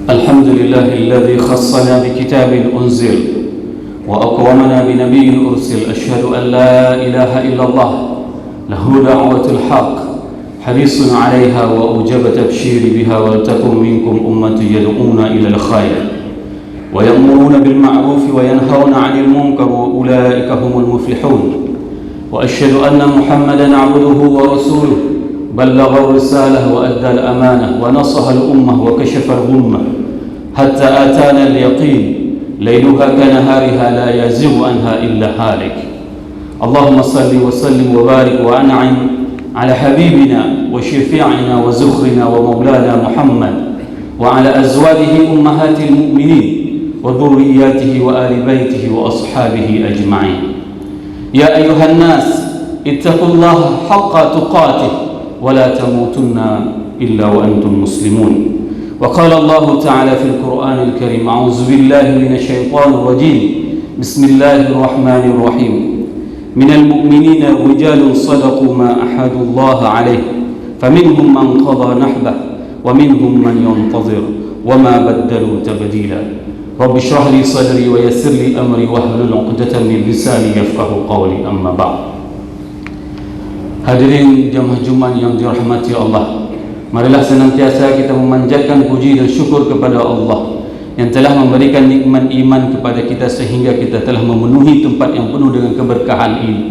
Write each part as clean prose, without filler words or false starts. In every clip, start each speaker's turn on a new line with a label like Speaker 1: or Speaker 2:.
Speaker 1: الحمد لله الذي خصنا بكتاب أنزل وأكرمنا بنبي أرسل. أشهد أن لا إله إلا الله له دعوة الحق حريص عليها وأوجب تبشير بها ولتكن منكم أمة يدعون إلى الخير ويأمرون بالمعروف وينهون عن المنكر وأولئك هم المفلحون. وأشهد أن محمدا عبده ورسوله بلغ الرسالة وأدى الأمانة ونصح الأمة وكشف الغمة حتى آتانا اليقين ليلها كنهارها لا يزيغ عنها إلا هالك. اللهم صل وسلم وبارك وأنعم على حبيبنا وشفيعنا وزخرنا ومولانا محمد وعلى أزواجه أمهات المؤمنين وذرياته وآل بيته وأصحابه أجمعين. يا أيها الناس اتقوا الله حق تقاته ولا تموتن إلا وأنتم مسلمون. وقال الله تعالى في القرآن الكريم: أعوذ بالله من الشيطان الرجيم بسم الله الرحمن الرحيم. من المؤمنين رجال صدقوا ما أحدوا الله عليه فمنهم من قضى نحبه ومنهم من ينتظر وما بدلوا تبديلا. رب اشرح لي صدري ويسر لي أمري واحلل عقدة من لساني يفقهوا قولي. أما بعد. Hadirin jamaah Jumat yang dirahmati Allah, marilah senantiasa kita memanjatkan puji dan syukur kepada Allah yang telah memberikan nikmat iman kepada kita sehingga kita telah memenuhi tempat yang penuh dengan keberkahan ini.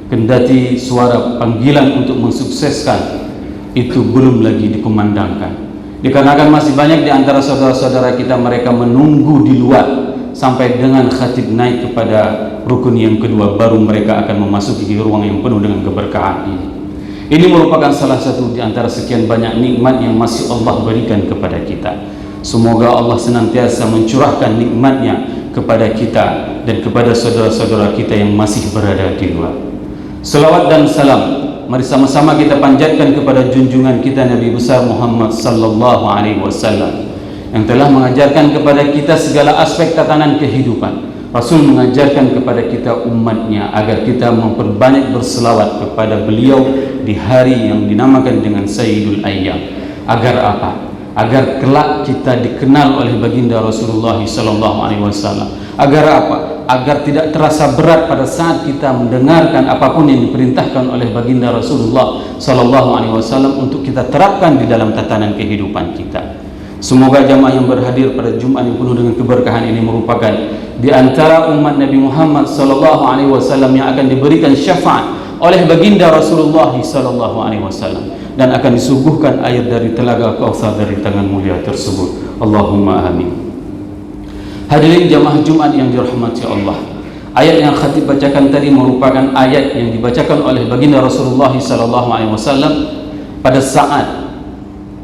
Speaker 1: Kendati suara panggilan untuk mensukseskan itu belum lagi dikumandangkan, dikarenakan masih banyak di antara saudara-saudara kita mereka menunggu di luar sampai dengan khatib naik kepada rukun yang kedua, baru mereka akan memasuki ruang yang penuh dengan keberkahan ini. Ini merupakan salah satu di antara sekian banyak nikmat yang masih Allah berikan kepada kita. Semoga Allah senantiasa mencurahkan nikmatnya kepada kita dan kepada saudara-saudara kita yang masih berada di luar. Selawat dan salam mari sama-sama kita panjatkan kepada junjungan kita Nabi besar Muhammad sallallahu alaihi wasallam yang telah mengajarkan kepada kita segala aspek tatanan kehidupan. Rasul mengajarkan kepada kita umatnya agar kita memperbanyak berselawat kepada beliau di hari yang dinamakan dengan Sayyidul Ayyam. Agar apa? Agar kelak kita dikenal oleh baginda Rasulullah SAW. Agar apa? Agar tidak terasa berat pada saat kita mendengarkan apapun yang diperintahkan oleh baginda Rasulullah SAW untuk kita terapkan di dalam tatanan kehidupan kita. Semoga jamaah yang berhadir pada Jumat yang penuh dengan keberkahan ini merupakan di antara umat Nabi Muhammad SAW yang akan diberikan syafaat oleh baginda Rasulullah SAW dan akan disuguhkan air dari telaga Kautsar dari tangan mulia tersebut. Allahumma amin. Hadirin jamaah Jumat yang dirahmati Allah, ayat yang khatib bacakan tadi merupakan ayat yang dibacakan oleh baginda Rasulullah SAW pada saat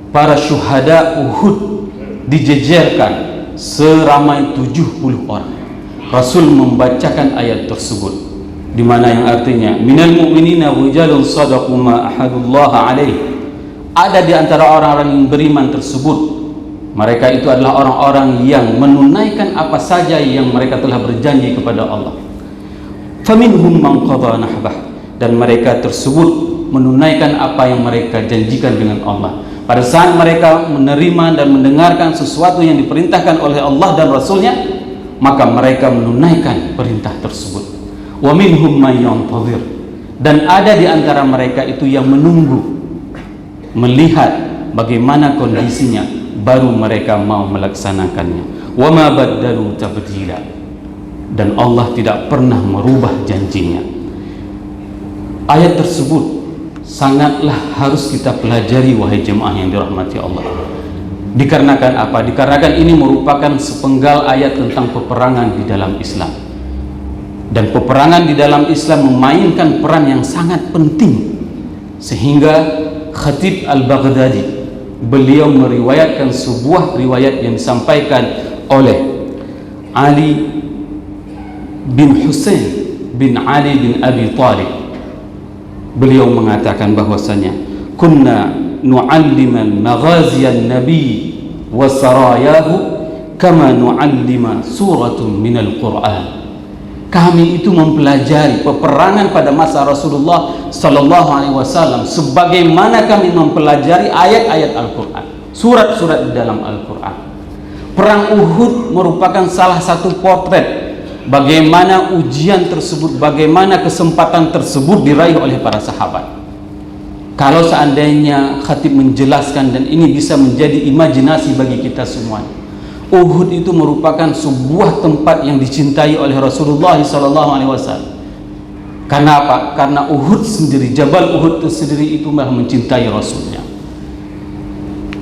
Speaker 1: para syuhada Uhud dijejerkan seramai 70 orang. Rasul membacakan ayat tersebut di mana yang artinya minal mu'minina rijalun sadaqu ma ahadullah alaih. Ada di antara orang-orang yang beriman tersebut, mereka itu adalah orang-orang yang menunaikan apa saja yang mereka telah berjanji kepada Allah. Faminhum man qadha nahbah, dan mereka tersebut menunaikan apa yang mereka janjikan dengan Allah. Pada saat mereka menerima dan mendengarkan sesuatu yang diperintahkan oleh Allah dan Rasulnya, maka mereka menunaikan perintah tersebut. Wa minhum man yantazir, dan ada di antara mereka itu yang menunggu, melihat bagaimana kondisinya, baru mereka mau melaksanakannya. Wa ma baddalu tabdila, dan Allah tidak pernah merubah janjinya. Ayat tersebut sangatlah harus kita pelajari, wahai jemaah yang dirahmati Allah. Dikarenakan apa? Dikarenakan ini merupakan sepenggal ayat tentang peperangan di dalam Islam. Dan peperangan di dalam Islam memainkan peran yang sangat penting, sehingga Khatib Al-Baghdadi beliau meriwayatkan sebuah riwayat yang disampaikan oleh Ali bin Husain bin Ali bin Abi Talib. Beliau mengatakan bahwasanya kunna nu'alliman maghaziyan nabi wa sarayahu kama nu'allima suratun minal Qur'an. Kami itu mempelajari peperangan pada masa Rasulullah sallallahu alaihi wasallam sebagaimana kami mempelajari ayat-ayat Al-Qur'an. surat-surat di dalam Al-Quran. Perang Uhud merupakan salah satu potret bagaimana ujian tersebut, bagaimana kesempatan tersebut diraih oleh para sahabat. Kalau seandainya khatib menjelaskan, dan ini bisa menjadi imajinasi bagi kita semua, Uhud itu merupakan sebuah tempat yang dicintai oleh Rasulullah SAW. Karena apa? Karena Uhud sendiri, Jabal Uhud itu sendiri itu malah mencintai Rasulnya.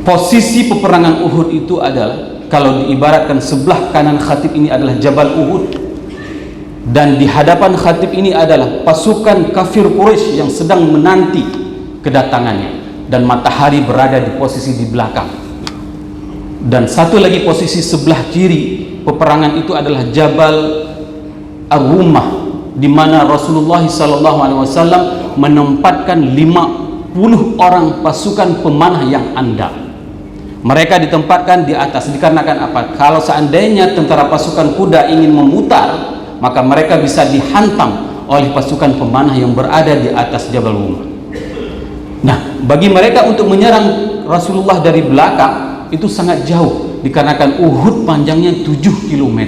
Speaker 1: Posisi peperangan Uhud itu adalah, kalau diibaratkan sebelah kanan khatib ini adalah Jabal Uhud, dan di hadapan khatib ini adalah pasukan kafir Quraisy yang sedang menanti kedatangannya, dan matahari berada di posisi di belakang. Dan satu lagi posisi sebelah kiri peperangan itu adalah Jabal Ar-Rumah, di mana Rasulullah SAW menempatkan 50 orang pasukan pemanah yang andal. Mereka ditempatkan di atas dikarenakan apa? Kalau seandainya tentara pasukan kuda ingin memutar, maka mereka bisa dihantam oleh pasukan pemanah yang berada di atas Jabal Rumah. Nah, bagi mereka untuk menyerang Rasulullah dari belakang itu sangat jauh, dikarenakan Uhud panjangnya 7 km,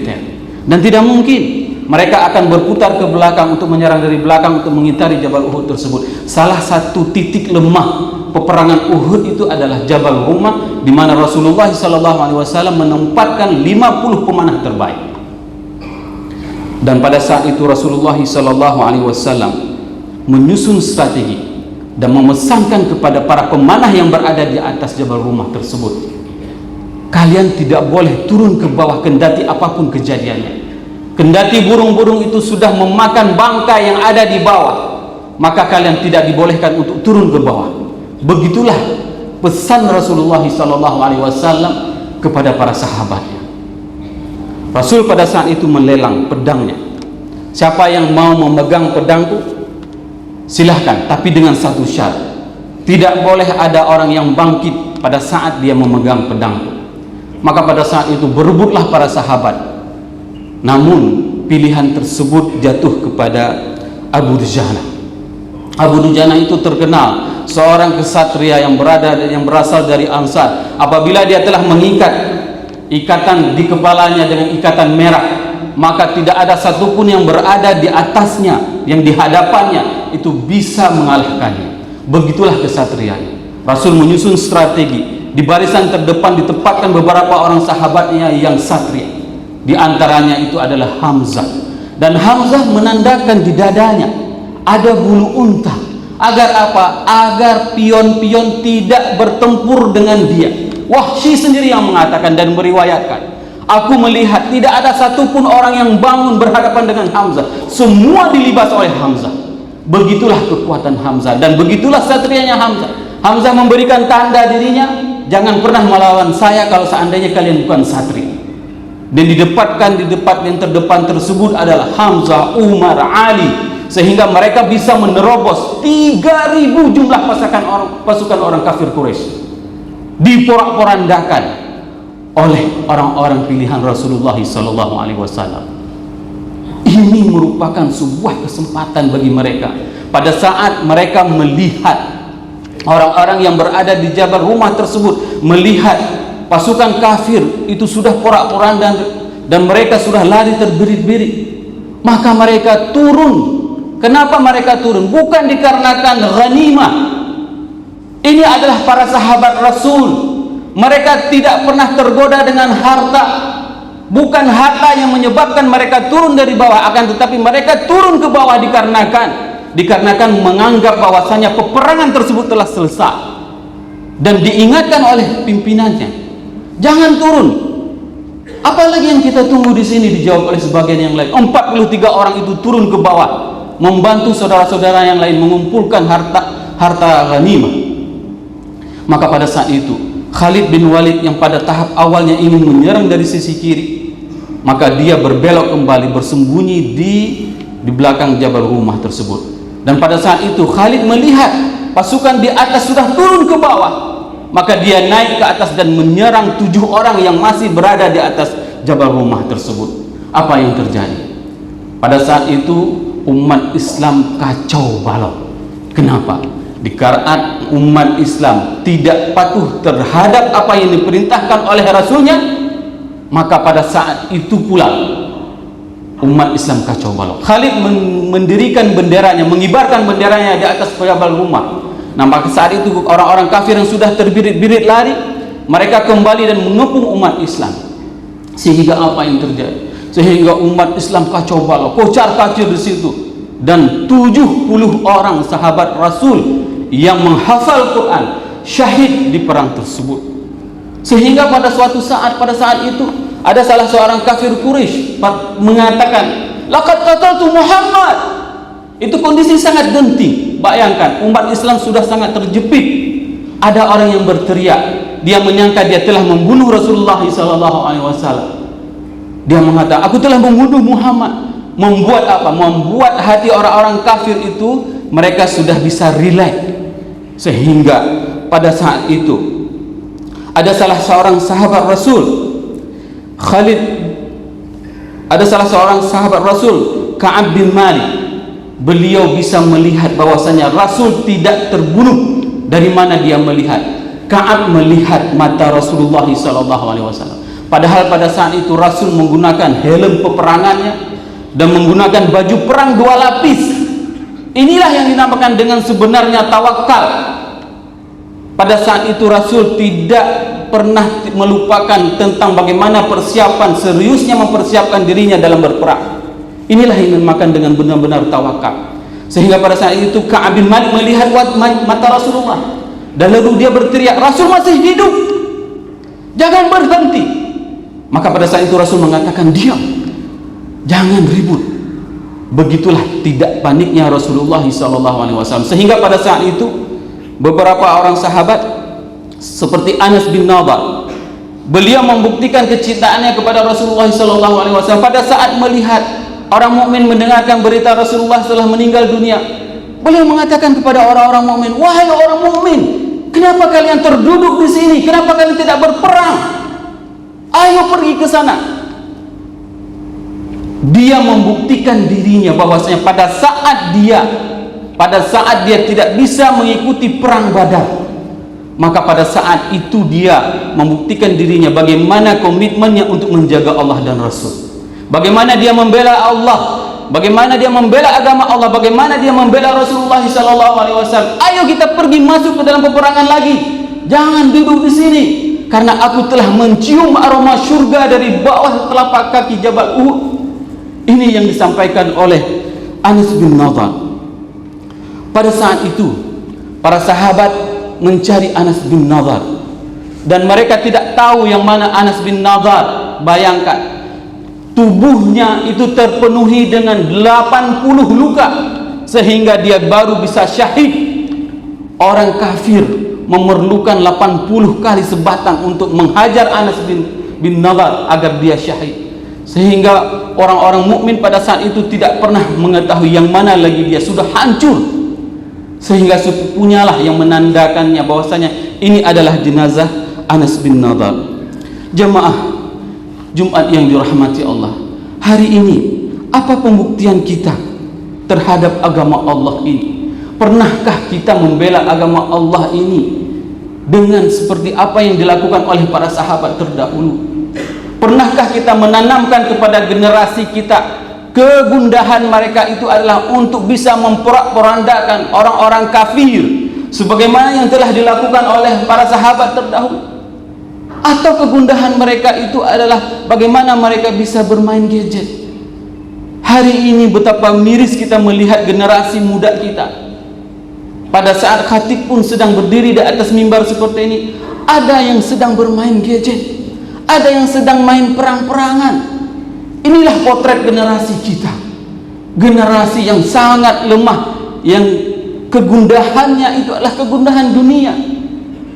Speaker 1: dan tidak mungkin mereka akan berputar ke belakang untuk menyerang dari belakang untuk mengitari Jabal Uhud tersebut. Salah satu titik lemah peperangan Uhud itu adalah Jabal Rumah, di mana Rasulullah SAW menempatkan 50 pemanah terbaik. Dan pada saat itu Rasulullah SAW menyusun strategi dan memesankan kepada para pemanah yang berada di atas Jabal Rumah tersebut, kalian tidak boleh turun ke bawah kendati apapun kejadiannya. Kendati burung-burung itu sudah memakan bangkai yang ada di bawah, maka kalian tidak dibolehkan untuk turun ke bawah. Begitulah pesan Rasulullah SAW kepada para sahabatnya. Rasul pada saat itu melelang pedangnya. Siapa yang mau memegang pedangku, silahkan, tapi dengan satu syarat: tidak boleh ada orang yang bangkit pada saat dia memegang pedangku. Maka pada saat itu berebutlah para sahabat. Namun pilihan tersebut jatuh kepada Abu Dujana. Abu Dujana itu terkenal seorang kesatria yang berasal dari Ansar. Apabila dia telah mengikat ikatan di kepalanya dengan ikatan merah, maka tidak ada satupun yang berada di atasnya, yang di hadapannya itu bisa mengalahkannya. Begitulah kesatrianya. Rasul menyusun strategi. Di barisan terdepan ditempatkan beberapa orang sahabatnya yang satria. Di antaranya itu adalah Hamzah. Dan Hamzah menandakan di dadanya ada bulu unta. Agar apa? Agar pion-pion tidak bertempur dengan dia. Wahsy sendiri yang mengatakan dan meriwayatkan, aku melihat tidak ada satupun orang yang bangun berhadapan dengan Hamzah. Semua dilibas oleh Hamzah. Begitulah kekuatan Hamzah, dan begitulah satrianya Hamzah. Hamzah memberikan tanda dirinya, jangan pernah melawan saya kalau seandainya kalian bukan satria. Dan didapatkan di depan yang terdepan tersebut adalah Hamzah, Umar, Ali, sehingga mereka bisa menerobos 3.000 jumlah pasukan orang kafir Quraisy. Diporak-porandakan oleh orang-orang pilihan Rasulullah SAW. Ini merupakan sebuah kesempatan bagi mereka. Pada saat mereka melihat orang-orang yang berada di Jabal Rumah tersebut, melihat pasukan kafir itu sudah porak-poranda dan mereka sudah lari terbirit-birit, maka mereka turun. Kenapa mereka turun? Bukan dikarenakan ghanimah. Ini adalah para sahabat Rasul. Mereka tidak pernah tergoda dengan harta. Bukan harta yang menyebabkan mereka turun dari bawah, akan tetapi mereka turun ke bawah dikarenakan menganggap bahwasanya peperangan tersebut telah selesai. Dan diingatkan oleh pimpinannya, jangan turun. Apalagi yang kita tunggu di sini? Dijawab oleh sebagian yang lain. 43 orang itu turun ke bawah membantu saudara-saudara yang lain mengumpulkan harta ghanimah. Maka pada saat itu Khalid bin Walid yang pada tahap awalnya ingin menyerang dari sisi kiri, maka dia berbelok kembali bersembunyi di belakang Jabal Rumah tersebut. Dan pada saat itu Khalid melihat pasukan di atas sudah turun ke bawah, maka dia naik ke atas dan menyerang 7 orang yang masih berada di atas Jabal Rumah tersebut. Apa yang terjadi? Pada saat itu umat Islam kacau balau. Kenapa? Dikarenakan umat Islam tidak patuh terhadap apa yang diperintahkan oleh Rasulnya, maka pada saat itu pula umat Islam kacau balau. Khalid mendirikan benderanya, mengibarkan benderanya di atas jabal rumah. Nah, maka saat itu orang-orang kafir yang sudah terbirit-birit lari, mereka kembali dan mengepung umat Islam. Sehingga apa yang terjadi? Sehingga umat Islam kacau balau, kocar-kacir di situ. Dan 70 orang sahabat Rasul yang menghafal Quran syahid di perang tersebut. Sehingga pada suatu saat, pada saat itu ada salah seorang kafir Quraisy mengatakan, laqad qataltu Muhammad. Itu kondisi sangat genting. Bayangkan, umat Islam sudah sangat terjepit. Ada orang yang berteriak, dia menyangka dia telah membunuh Rasulullah SAW. Dia mengatakan, aku telah membunuh Muhammad. Membuat apa? Membuat hati orang-orang kafir itu, mereka sudah bisa relax. Sehingga pada saat itu ada salah seorang sahabat Rasul, Khalid, ada salah seorang sahabat Rasul, Ka'ab bin Malik. Beliau bisa melihat bahwasanya Rasul tidak terbunuh. Dari mana dia melihat? Ka'ab melihat mata Rasulullah SAW. Padahal pada saat itu Rasul menggunakan helm peperangannya dan menggunakan baju perang 2 lapis. Inilah yang dinamakan dengan sebenarnya tawakal. Pada saat itu Rasul tidak pernah melupakan tentang bagaimana persiapan, seriusnya mempersiapkan dirinya dalam berperang. Inilah yang dinamakan dengan benar-benar tawakal. Sehingga pada saat itu Ka'ab bin Malik melihat mata Rasulullah, dan lalu dia berteriak, Rasul masih hidup, jangan berhenti. Maka pada saat itu Rasul mengatakan, diam, jangan ribut. Begitulah tidak paniknya Rasulullah SAW. Sehingga pada saat itu beberapa orang sahabat seperti Anas bin Nadar, beliau membuktikan kecintaannya kepada Rasulullah SAW. Pada saat melihat orang mukmin mendengarkan berita Rasulullah telah meninggal dunia, beliau mengatakan kepada orang-orang mukmin, wahai orang mukmin, kenapa kalian terduduk di sini? Kenapa kalian tidak berperang? Ayo pergi ke sana. Dia membuktikan dirinya bahwasanya pada saat dia tidak bisa mengikuti perang Badar, maka pada saat itu dia membuktikan dirinya bagaimana komitmennya untuk menjaga Allah dan Rasul. Bagaimana dia membela Allah, bagaimana dia membela agama Allah, bagaimana dia membela Rasulullah SAW. Ayo kita pergi masuk ke dalam peperangan lagi. Jangan duduk di sini, karena aku telah mencium aroma surga dari bawah telapak kaki Jabal Uhud. Ini yang disampaikan oleh Anas bin Nadar. Pada saat itu para sahabat mencari Anas bin Nadar, dan mereka tidak tahu yang mana Anas bin Nadar. Bayangkan, tubuhnya itu terpenuhi dengan 80 luka, sehingga dia baru bisa syahid. Orang kafir memerlukan 80 kali sebatang untuk menghajar Anas bin Nadar agar dia syahid. Sehingga orang-orang mukmin pada saat itu tidak pernah mengetahui yang mana lagi dia sudah hancur. Sehingga sepupunya lah yang menandakannya bahwasanya ini adalah jenazah Anas bin Nadar. Jemaah Jumat yang dirahmati Allah, hari ini apa pembuktian kita terhadap agama Allah ini? Pernahkah kita membela agama Allah ini dengan seperti apa yang dilakukan oleh para sahabat terdahulu? Pernahkah kita menanamkan kepada generasi kita kegundahan mereka itu adalah untuk bisa memporak-porandakan orang-orang kafir sebagaimana yang telah dilakukan oleh para sahabat terdahulu? Atau kegundahan mereka itu adalah bagaimana mereka bisa bermain gadget? Hari ini betapa miris kita melihat generasi muda kita. Pada saat khatib pun sedang berdiri di atas mimbar seperti ini, ada yang sedang bermain gadget, ada yang sedang main perang-perangan. Inilah potret generasi kita, generasi yang sangat lemah, yang kegundahannya itu adalah kegundahan dunia.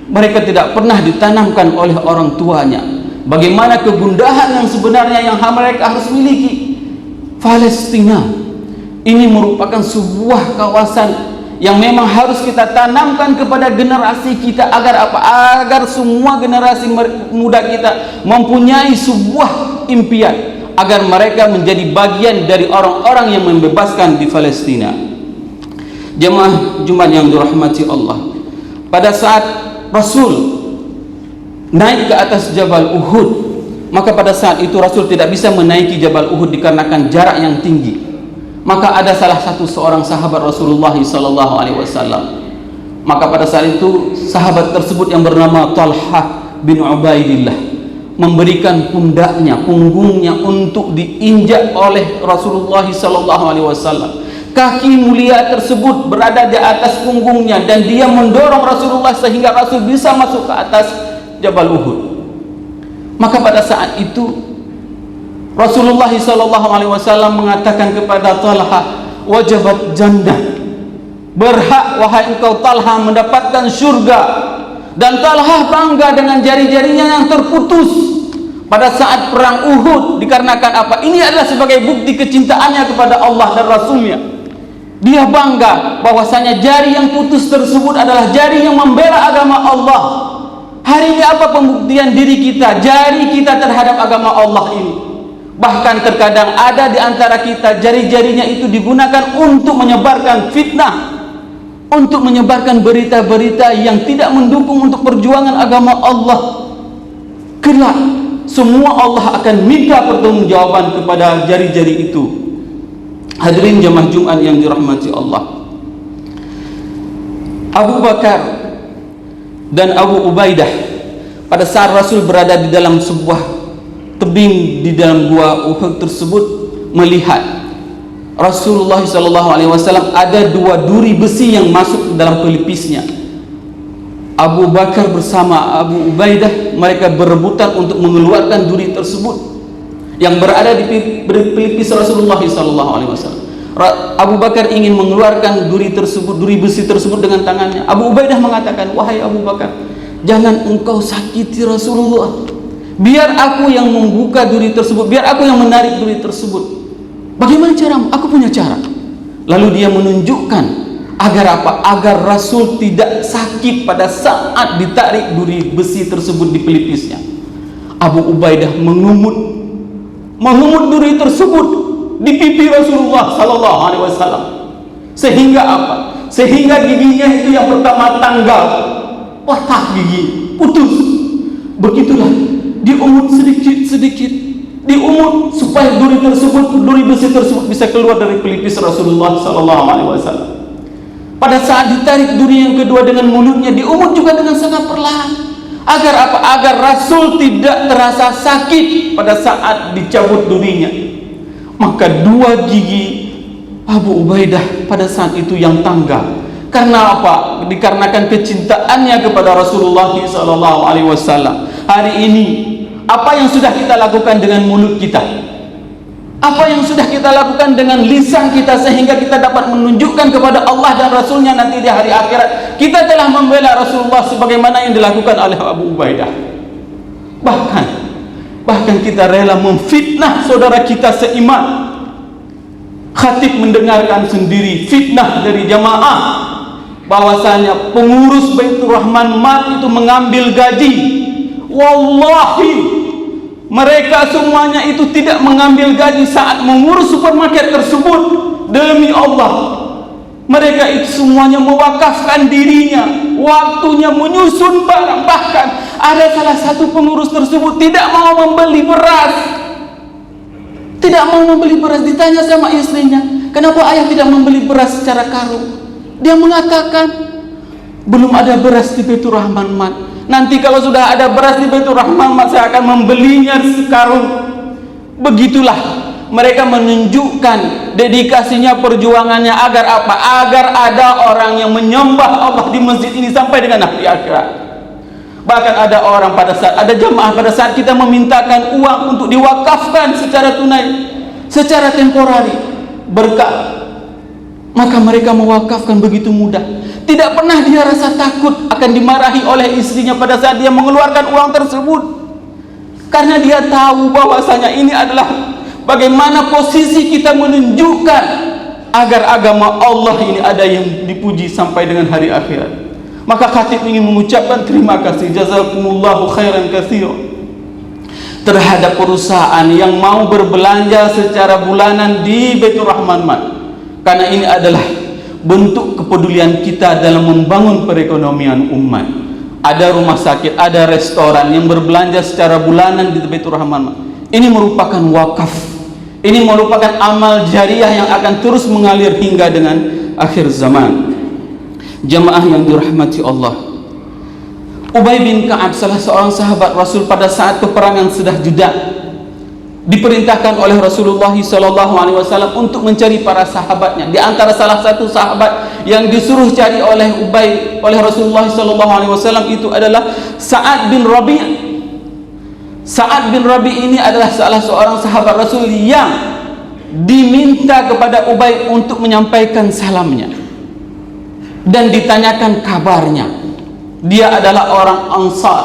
Speaker 1: Mereka tidak pernah ditanamkan oleh orang tuanya bagaimana kegundahan yang sebenarnya yang mereka harus miliki. Palestina ini merupakan sebuah kawasan yang memang harus kita tanamkan kepada generasi kita agar apa? Agar semua generasi muda kita mempunyai sebuah impian agar mereka menjadi bagian dari orang-orang yang membebaskan di Palestina. Jemaah Jumat yang dirahmati Allah, pada saat Rasul naik ke atas Jabal Uhud, maka pada saat itu Rasul tidak bisa menaiki Jabal Uhud dikarenakan jarak yang tinggi. Maka ada salah satu seorang sahabat Rasulullah SAW. Maka pada saat itu sahabat tersebut yang bernama Talha bin Ubaidillah memberikan punggungnya untuk diinjak oleh Rasulullah SAW. Kaki mulia tersebut berada di atas punggungnya dan dia mendorong Rasulullah sehingga Rasul bisa masuk ke atas Jabal Uhud. Maka pada saat itu Rasulullah SAW mengatakan kepada Talha, wajabat jannah, berhak wahai engkau Talha mendapatkan syurga. Dan Talha bangga dengan jari-jarinya yang terputus pada saat perang Uhud, dikarenakan apa? Ini adalah sebagai bukti kecintaannya kepada Allah dan Rasulnya. Dia bangga bahwasanya jari yang putus tersebut adalah jari yang membela agama Allah. Hari ini apa pembuktian diri kita, jari kita terhadap agama Allah ini? Bahkan terkadang ada di antara kita jari-jarinya itu digunakan untuk menyebarkan fitnah, untuk menyebarkan berita-berita yang tidak mendukung untuk perjuangan agama Allah. Kelak semua Allah akan minta pertanggungjawaban kepada jari-jari itu. Hadirin jemaah Jumat yang dirahmati Allah, Abu Bakar dan Abu Ubaidah pada saat Rasul berada di dalam sebuah tebing di dalam gua Uhud tersebut melihat Rasulullah SAW ada dua duri besi yang masuk ke dalam pelipisnya. Abu Bakar bersama Abu Ubaidah mereka berebutan untuk mengeluarkan duri tersebut yang berada di pelipis Rasulullah SAW. Abu Bakar ingin mengeluarkan duri tersebut, duri besi tersebut dengan tangannya. Abu Ubaidah mengatakan, wahai Abu Bakar, jangan engkau sakiti Rasulullah. Biar aku yang membuka duri tersebut, biar aku yang menarik duri tersebut. Bagaimana caramu? Aku punya cara. Lalu dia menunjukkan agar apa? Agar Rasul tidak sakit pada saat ditarik duri besi tersebut di pelipisnya. Abu Ubaidah mengumut duri tersebut di pipi Rasulullah SAW. Sehingga apa? Sehingga giginya itu yang pertama tanggal, patah gigi, putus. Begitulah diumut sedikit-sedikit, diumut supaya duri besi tersebut bisa keluar dari pelipis Rasulullah SAW. Pada saat ditarik duri yang kedua dengan mulutnya, diumut juga dengan sangat perlahan. Agar apa? Agar Rasul tidak terasa sakit pada saat dicabut durinya. Maka dua gigi Abu Ubaidah pada saat itu yang tanggal. Karena apa? Dikarenakan kecintaannya kepada Rasulullah SAW. Hari ini apa yang sudah kita lakukan dengan mulut kita? Apa yang sudah kita lakukan dengan lisan kita sehingga kita dapat menunjukkan kepada Allah dan Rasulnya nanti di hari akhirat kita telah membela Rasulullah sebagaimana yang dilakukan oleh Abu Ubaidah. Bahkan kita rela memfitnah saudara kita seiman. Khatib mendengarkan sendiri fitnah dari jamaah bahwasanya pengurus Baitur Rahman Mat itu mengambil gaji. Wallahi mereka semuanya itu tidak mengambil gaji saat mengurus supermarket tersebut. Demi Allah, mereka itu semuanya mewakafkan dirinya, waktunya menyusun barang. Bahkan ada salah satu pengurus tersebut tidak mau membeli beras. Tidak mau membeli beras. Ditanya sama istrinya, kenapa ayah tidak membeli beras secara karung? Dia mengatakan, belum ada beras di Baitur Rahman Mat. Nanti kalau sudah ada beras di Baitur Rahman Mat, saya akan membelinya sekarung. Begitulah mereka menunjukkan dedikasinya, perjuangannya agar apa? Agar ada orang yang menyembah Allah di masjid ini sampai dengan hari akhirat. Bahkan ada orang pada saat ada jamaah pada saat kita memintakan uang untuk diwakafkan secara tunai, secara temporari berkah, maka mereka mewakafkan begitu mudah. Tidak pernah dia rasa takut akan dimarahi oleh istrinya pada saat dia mengeluarkan uang tersebut, karena dia tahu bahwasanya ini adalah bagaimana posisi kita menunjukkan agar agama Allah ini ada yang dipuji sampai dengan hari akhirat. Maka khatib ingin mengucapkan terima kasih, jazakumullahu khairan katsiran, terhadap perusahaan yang mau berbelanja secara bulanan di Baitur Rahman Mat, karena ini adalah bentuk kepedulian kita dalam membangun perekonomian umat. Ada rumah sakit, ada restoran yang berbelanja secara bulanan di Baitur Rahman. Ini merupakan wakaf. Ini merupakan amal jariah yang akan terus mengalir hingga dengan akhir zaman. Jamaah yang dirahmati Allah, Ubay bin Ka'ab, salah seorang sahabat Rasul pada saat peperangan sudah jeda, diperintahkan oleh Rasulullah SAW untuk mencari para sahabatnya. Di antara salah satu sahabat yang disuruh cari oleh Ubay oleh Rasulullah SAW itu adalah Sa'ad bin Rabi'. Sa'ad bin Rabi' ini adalah salah seorang sahabat Rasul yang diminta kepada Ubay untuk menyampaikan salamnya dan ditanyakan kabarnya. Dia adalah orang Ansar.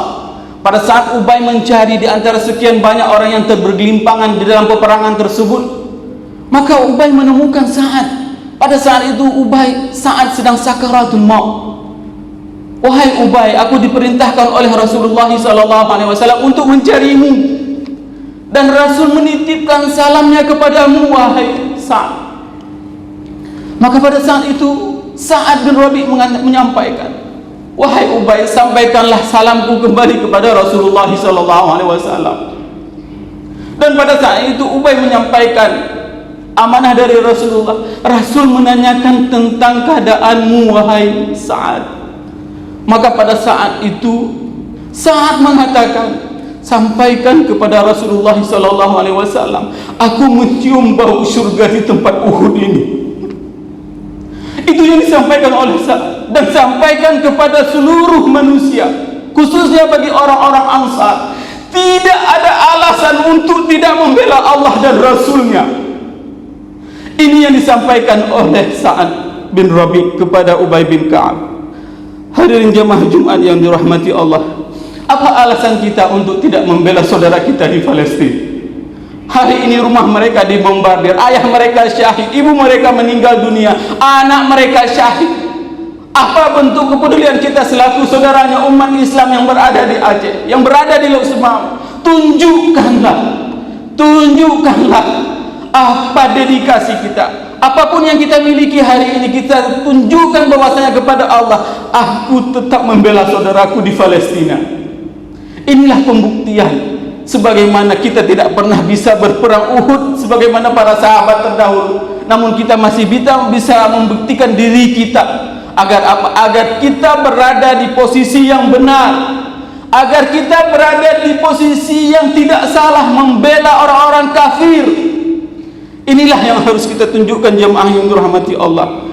Speaker 1: Pada saat Ubay mencari di antara sekian banyak orang yang bergelimpangan di dalam peperangan tersebut, maka Ubay menemukan Sa'ad. Pada saat itu Sa'ad sedang sakaratul maut. Wahai Ubay, aku diperintahkan oleh Rasulullah SAW untuk mencarimu, dan Rasul menitipkan salamnya kepadamu, wahai Sa'ad. Maka pada saat itu Sa'ad bin Rabi' menyampaikan, wahai Ubay, sampaikanlah salamku kembali kepada Rasulullah SAW. Dan pada saat itu Ubay menyampaikan amanah dari Rasulullah. Rasul menanyakan tentang keadaanmu, wahai Sa'ad. Maka pada saat itu Sa'ad mengatakan, sampaikan kepada Rasulullah SAW, aku mencium bau surga di tempat Uhud ini. Itu yang disampaikan oleh Sa'ad, dan sampaikan kepada seluruh manusia, khususnya bagi orang-orang Ansar. Tidak ada alasan untuk tidak membela Allah dan Rasulnya. Ini yang disampaikan oleh Sa'ad bin Rabi' kepada Ubay bin Ka'ab. Hadirin jamaah Jumat yang dirahmati Allah, apa alasan kita untuk tidak membela saudara kita di Palestina? Hari ini rumah mereka dibombardir, ayah mereka syahid, ibu mereka meninggal dunia, anak mereka syahid. Apa bentuk kepedulian kita selaku saudaranya umat Islam yang berada di Aceh, yang berada di Laut Semau? Tunjukkanlah apa dedikasi kita. Apapun yang kita miliki hari ini, kita tunjukkan bahwasanya kepada Allah, aku tetap membela saudaraku di Palestina. Inilah pembuktian sebagaimana kita tidak pernah bisa berperang Uhud sebagaimana para sahabat terdahulu, namun kita masih bisa membuktikan diri kita agar apa? Agar kita berada di posisi yang benar, agar kita berada di posisi yang tidak salah membela orang-orang kafir. Inilah yang harus kita tunjukkan jemaah yang dirahmati Allah.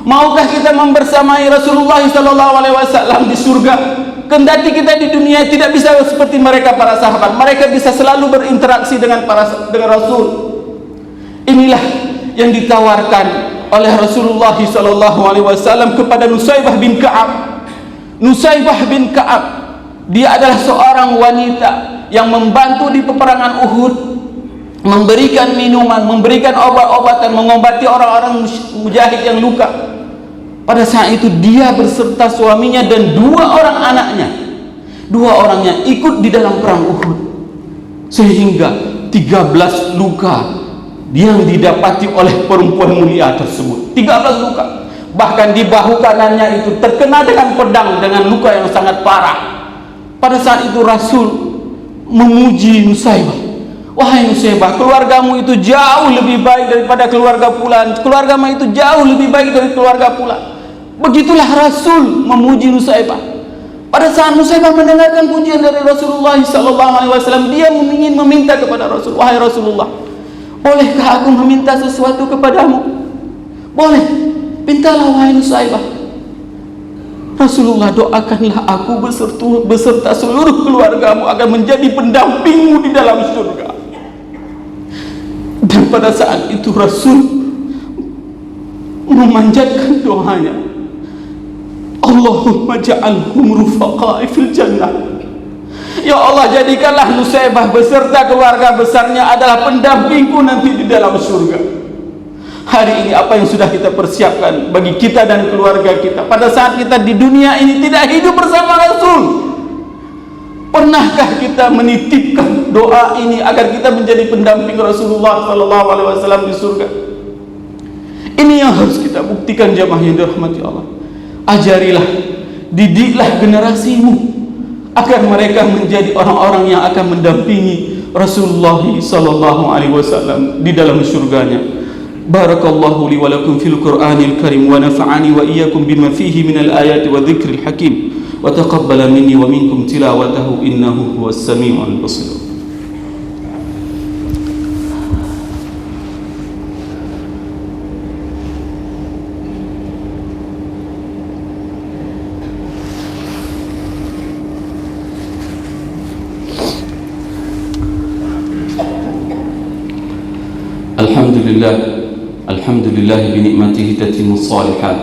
Speaker 1: Maukah kita membersamai Rasulullah SAW di surga? Kendati kita di dunia tidak bisa seperti mereka para sahabat, mereka bisa selalu berinteraksi dengan Rasul. Inilah yang ditawarkan oleh Rasulullah SAW kepada Nusaybah bin Ka'ab. Nusaybah bin Ka'ab, dia adalah seorang wanita yang membantu di peperangan Uhud, memberikan minuman, memberikan obat-obatan, mengobati orang-orang mujahid yang luka. Pada saat itu dia berserta suaminya dan dua orangnya ikut di dalam perang Uhud, sehingga 13 luka yang didapati oleh perempuan mulia tersebut. 13 luka, bahkan di bahu kanannya itu terkena dengan pedang dengan luka yang sangat parah. Pada saat itu Rasul memuji Nusaybah, wahai Nusaybah, keluargamu itu jauh lebih baik daripada keluarga fulan, keluargamu itu jauh lebih baik dari keluarga fulan. Begitulah Rasul memuji Nusaybah. Pada saat Nusaybah mendengarkan pujian dari Rasulullah SAW, dia ingin meminta kepada Rasul, wahai Rasulullah, bolehkah aku meminta sesuatu kepadamu? Boleh, mintalah wahai Nusaybah. Rasulullah, doakanlah aku beserta seluruh keluargamu agar menjadi pendampingmu di dalam surga. Dan pada saat itu Rasul memanjatkan doanya, Allahumma ja'alhum rufaqa'i fil jannah. Ya Allah, jadikanlah Nusaybah beserta keluarga besarnya adalah pendampingku nanti di dalam surga. Hari ini apa yang sudah kita persiapkan bagi kita dan keluarga kita pada saat kita di dunia ini tidak hidup bersama Rasul? Pernahkah kita menitipkan doa ini agar kita menjadi pendamping Rasulullah SAW di surga? Ini yang harus kita buktikan jamaah yang dirahmati Allah. Ajarilah, didiklah generasimu agar mereka menjadi orang-orang yang akan mendampingi Rasulullah sallallahu alaihi wasallam di dalam surganya. Barakallahu li wa lakum fil Qur'anil Karim wa nafa'ani wa iyyakum bima fihi minal ayati wa dzikril hakim wa taqabbala minni wa minkum tilawatahu innahu huwas samiul basir. الحمد لله بنعمته تتم الصالحات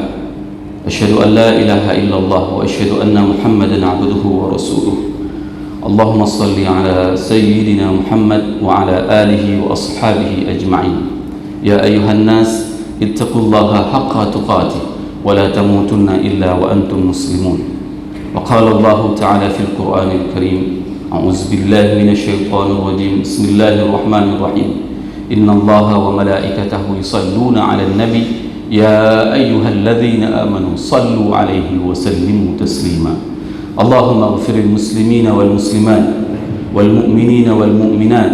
Speaker 1: أشهد أن لا إله إلا الله وأشهد أن محمدا عبده ورسوله اللهم صل على سيدنا محمد وعلى آله وأصحابه أجمعين يا أيها الناس اتقوا الله حق تقاته ولا تموتن إلا وأنتم مسلمون وقال الله تعالى في القرآن الكريم أعوذ بالله من الشيطان الرجيم بسم الله الرحمن الرحيم إن الله وملائكته يصلون على النبي يا أيها الذين آمنوا صلوا عليه وسلموا تسليما اللهم اغفر المسلمين والمسلمات والمؤمنين والمؤمنات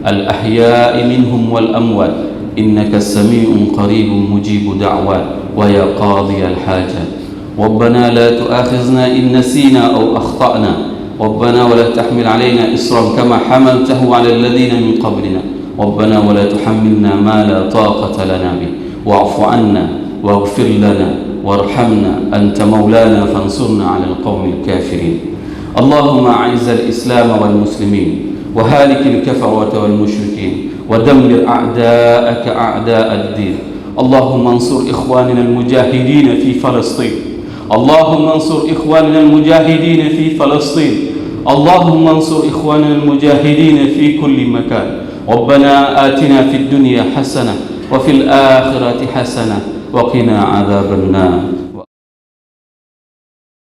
Speaker 1: الأحياء منهم والأموات إنك سميع قريب مجيب دعوات ويا قاضي الحاجات ربنا لا تؤاخذنا إن نسينا أو أخطأنا ربنا ولا تحمل علينا إصرا كما حملته على الذين من قبلنا ربنا ولا تحملنا ما لا طاقة لنا به واعف عنا واغفر لنا وارحمنا أنت مولانا فانصرنا على القوم الكافرين اللهم أعز الإسلام والمسلمين وهالك الكفرة والمشركين ودمر أعداءك أعداء الدين اللهم انصر إخواننا المجاهدين في فلسطين اللهم انصر إخواننا المجاهدين في فلسطين اللهم انصر إخواننا المجاهدين في كل مكان ربنا آتنا في الدنيا حسنة وفي الآخرة حسنة وقنا عذاب النار